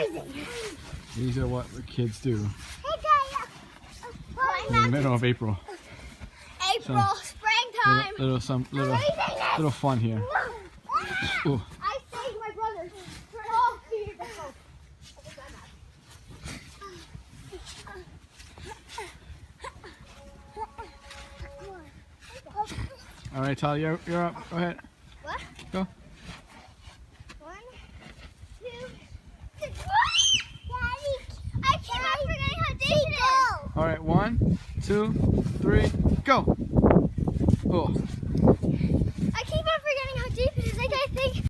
freezing. These are what the kids do Hey, in the middle of April. April, springtime. Little fun here. Ooh. I saved my brother. Oh, here the hope. All right, Talia, you're up. Go ahead. What? Go. 1, 2, 3. Daddy, I keep on forgetting how deep it is. All right, 1, 2, 3, go. Oh.